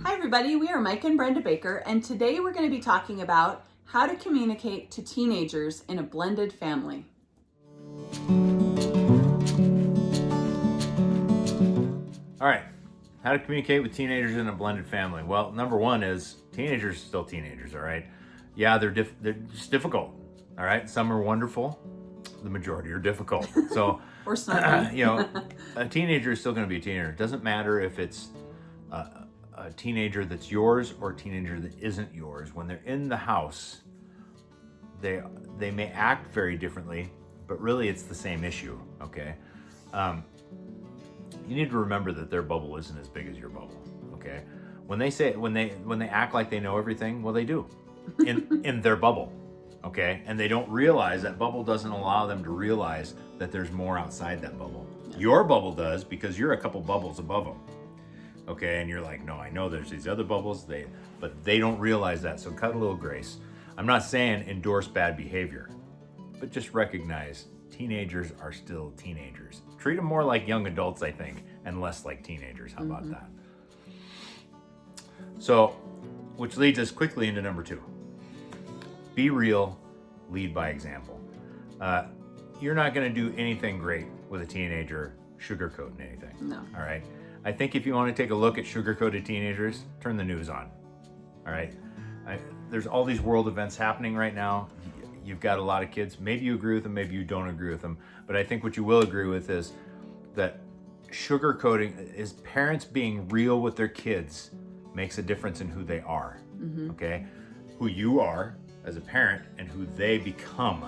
Hi everybody, we are Mike and Brenda Baker, and today we're going to be talking about how to communicate to teenagers in a blended family. All right, how to communicate with teenagers in a blended family. Well, number one is teenagers are still teenagers, all right? Yeah, they're just difficult, all right? Some are wonderful, the majority are difficult. So, Or snarky. a teenager is still going to be a teenager. It doesn't matter if it's a teenager that's yours or a teenager that isn't yours. When they're in the house, they may act very differently, but really it's the same issue, okay? You need to remember that their bubble isn't as big as your bubble, okay? When they act like they know everything, well, they do in their bubble, okay? And they don't realize that bubble doesn't allow them to realize that there's more outside that bubble. Your bubble does, because you're a couple bubbles above them, okay? And you're like, no, I know there's these other bubbles, but they don't realize that, so cut a little grace. I'm not saying endorse bad behavior, but just recognize teenagers are still teenagers. Treat them more like young adults, I think, and less like teenagers. How about that? So, which leads us quickly into number 2. Be real, lead by example. You're not going to do anything great with a teenager sugarcoating anything. No. All right? I think if you want to take a look at sugarcoated teenagers, turn the news on. All right? There's all these world events happening right now. You've got a lot of kids. Maybe you agree with them, maybe you don't agree with them. But I think what you will agree with is that sugarcoating is parents being real with their kids makes a difference in who they are, okay? Who you are as a parent and who they become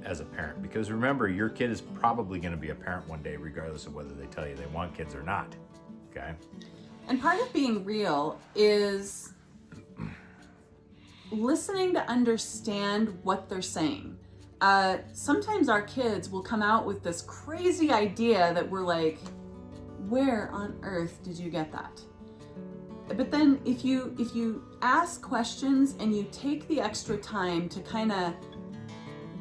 as a parent. Because remember, your kid is probably going to be a parent one day, regardless of whether they tell you they want kids or not, okay? And part of being real is listening to understand what they're saying. Sometimes our kids will come out with this crazy idea that we're like, where on earth did you get that? But then if you ask questions and you take the extra time to kind of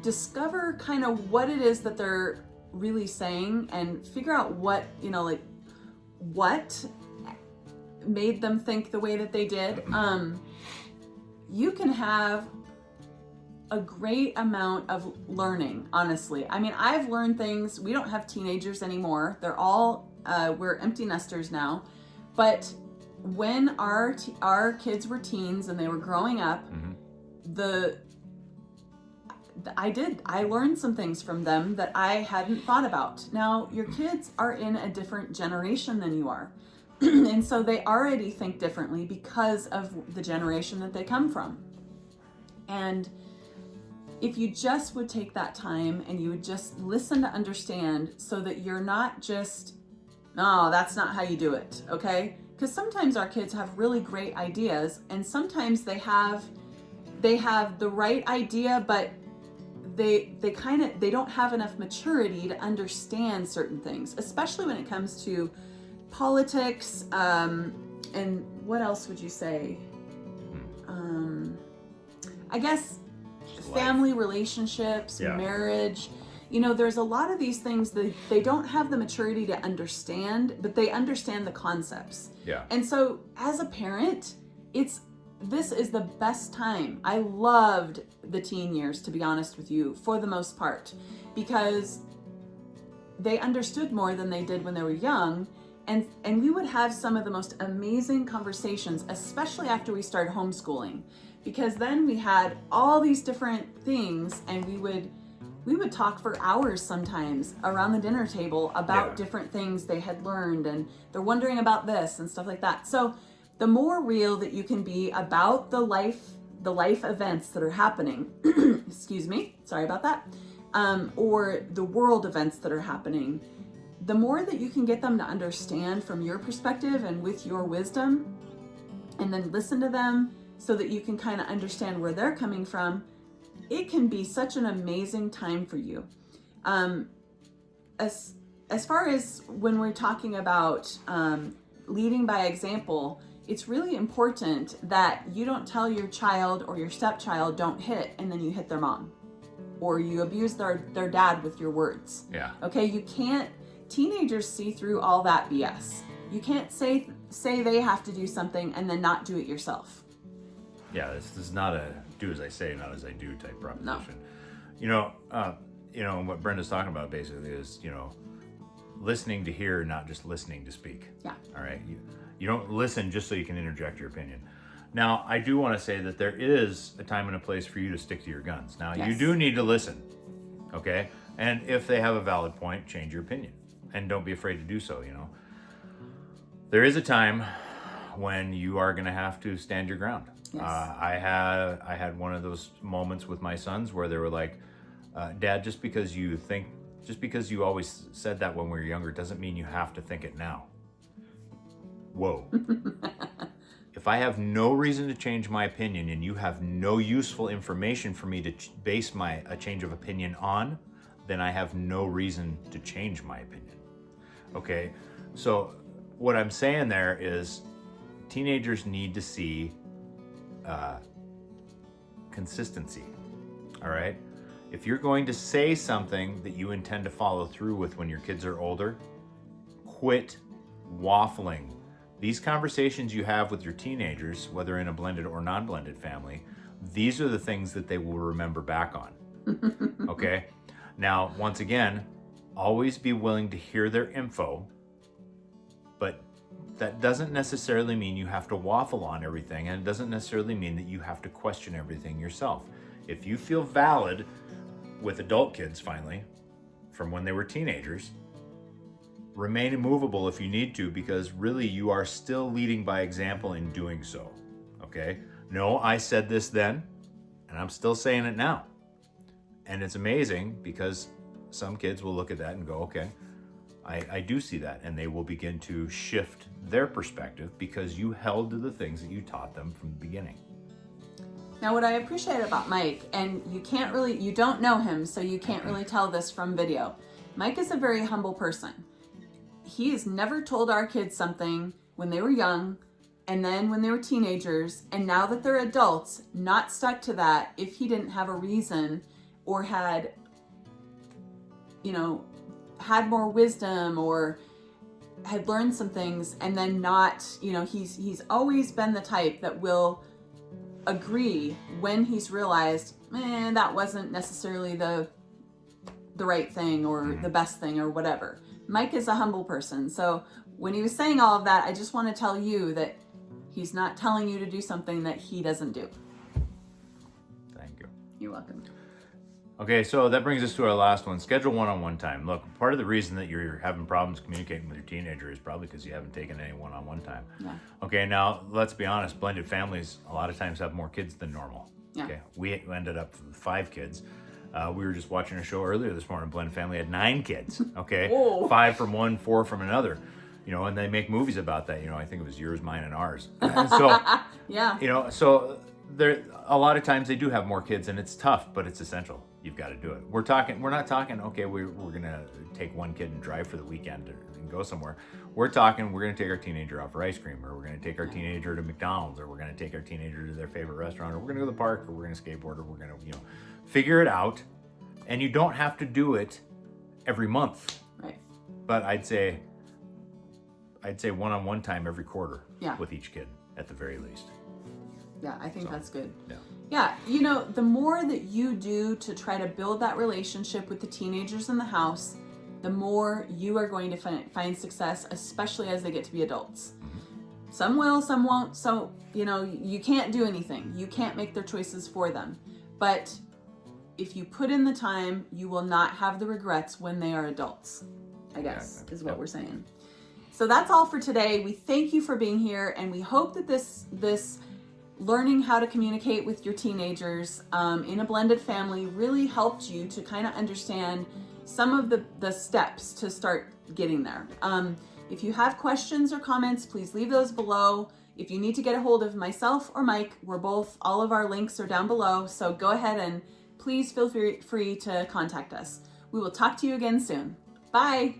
discover kind of what it is that they're really saying and figure out what, what made them think the way that they did, you can have a great amount of learning, honestly. I mean, I've learned things. We don't have teenagers anymore. They're all, we're empty nesters now. But when our kids were teens and they were growing up, I learned some things from them that I hadn't thought about. Now, your kids are in a different generation than you are. And so they already think differently because of the generation that they come from. And if you just would take that time and you would just listen to understand, so that you're not just, no, that's not how you do it, okay? Because sometimes our kids have really great ideas, and sometimes they have the right idea, but they don't have enough maturity to understand certain things, especially when it comes to politics, and what else would you say? I guess family relationships, marriage. There's a lot of these things that they don't have the maturity to understand, but they understand the concepts. Yeah. And so as a parent, this is the best time. I loved the teen years, to be honest with you, for the most part, because they understood more than they did when they were young. And we would have some of the most amazing conversations, especially after we started homeschooling, because then we had all these different things, and we would talk for hours sometimes around the dinner table about different things they had learned, and they're wondering about this and stuff like that. So the more real that you can be about the life events that are happening, excuse me, sorry about that, or the world events that are happening, the more that you can get them to understand from your perspective and with your wisdom, and then listen to them so that you can kind of understand where they're coming from, it can be such an amazing time for you. As far as when we're talking about leading by example, it's really important that you don't tell your child or your stepchild, don't hit, and then you hit their mom, or you abuse their dad with your words. Yeah. Okay, you can't, teenagers see through all that BS. You can't say say they have to do something and then not do it yourself. Yeah, this is not a do as I say, not as I do type proposition. No. What Brenda's talking about basically is, listening to hear, not just listening to speak. Yeah. All right. You don't listen just so you can interject your opinion. Now, I do want to say that there is a time and a place for you to stick to your guns. Now, you Yes. do need to listen. Okay. And if they have a valid point, change your opinion. And don't be afraid to do so, There is a time when you are going to have to stand your ground. Yes. I had one of those moments with my sons where they were like, Dad, just because you always said that when we were younger doesn't mean you have to think it now. Whoa. If I have no reason to change my opinion and you have no useful information for me to base a change of opinion on, then I have no reason to change my opinion. Okay, so what I'm saying there is teenagers need to see consistency, all right? If you're going to say something that you intend to follow through with when your kids are older, quit waffling. These conversations you have with your teenagers, whether in a blended or non-blended family, these are the things that they will remember back on, okay? Now, once again, always be willing to hear their info, but that doesn't necessarily mean you have to waffle on everything, and it doesn't necessarily mean that you have to question everything yourself. If you feel valid with adult kids, finally, from when they were teenagers, remain immovable if you need to, because really you are still leading by example in doing so, okay? No, I said this then, and I'm still saying it now. And it's amazing because some kids will look at that and go, okay, I do see that, and they will begin to shift their perspective because you held to the things that you taught them from the beginning. Now, what I appreciate about Mike, and you don't know him, so you can't really tell this from video. Mike is a very humble person. He has never told our kids something when they were young, and then when they were teenagers, and now that they're adults, not stuck to that if he didn't have a reason or had more wisdom or had learned some things, and then not, he's always been the type that will agree when he's realized, that wasn't necessarily the right thing or the best thing or whatever. Mike is a humble person. So when he was saying all of that, I just want to tell you that he's not telling you to do something that he doesn't do. Thank you. You're welcome. Okay, so that brings us to our last one. Schedule one-on-one time. Look, part of the reason that you're having problems communicating with your teenager is probably because you haven't taken any one-on-one time. Yeah. Okay, now let's be honest. Blended families a lot of times have more kids than normal. Yeah. Okay, we ended up with 5 kids. We were just watching a show earlier this morning. Blended family had 9 kids. Okay, Whoa. 5 from one, 4 from another. And they make movies about that. I think it was yours, mine, and ours. So, Yeah. So there a lot of times they do have more kids, and it's tough, but it's essential. You've got to do it. We're not talking, okay, we're gonna take one kid and drive for the weekend and go somewhere. We're talking, we're gonna take our teenager out for ice cream, or we're gonna take our teenager to McDonald's, or we're gonna take our teenager to their favorite restaurant, or we're gonna go to the park, or we're gonna skateboard, or we're gonna, figure it out. And you don't have to do it every month. Right. But I'd say one-on-one time every quarter. Yeah. With each kid at the very least. Yeah, I think that's good. Yeah. Yeah, the more that you do to try to build that relationship with the teenagers in the house, the more you are going to find success, especially as they get to be adults. Mm-hmm. Some will, some won't. So, you can't do anything. You can't make their choices for them. But if you put in the time, you will not have the regrets when they are adults, I guess, is what we're saying. So that's all for today. We thank you for being here, and we hope that this learning how to communicate with your teenagers in a blended family really helped you to kind of understand some of the steps to start getting there. If you have questions or comments, please leave those below. If you need to get a hold of myself or Mike, all of our links are down below. So go ahead and please feel free to contact us. We will talk to you again soon. Bye.